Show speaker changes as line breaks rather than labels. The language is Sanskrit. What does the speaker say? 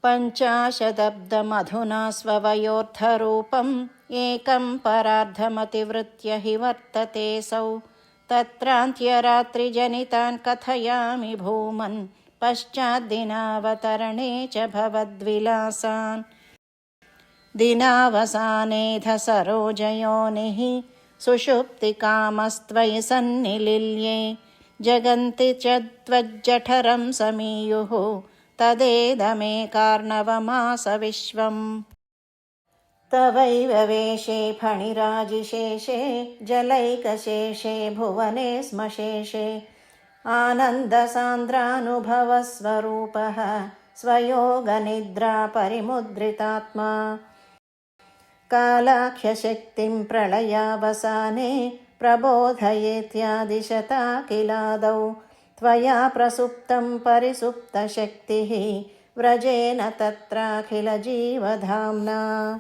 पञ्चाशदब्दमधुना स्ववयोर्धरूपम् एकं परार्धमतिवृत्य हि वर्ततेऽसौ। तत्रान्त्यरात्रिजनितान् कथयामि भूमन् पश्चाद्दिनावतरणे च भवद्विलासान्। दिनावसानेऽध सरोजयोनिः सुषुप्तिकामस्त्वयि सन्निलिल्ये। जगन्ति च त्वज्जठरं समीयुः तदेदमेकार्णवमास विश्वम्। तवैव वेशे फणिराजिशेषे जलैकशेषे भुवने स्मशेषे। आनन्दसान्द्रानुभवस्वरूपः स्वयोगनिद्रा परिमुद्रितात्मा। कालाख्यशक्तिं प्रलयावसाने प्रबोधयेत्यादिशता किलादौ। त्वया प्रसुप्तं परिसुप्तशक्तिः व्रजेन तत्राखिलजीवधाम्ना।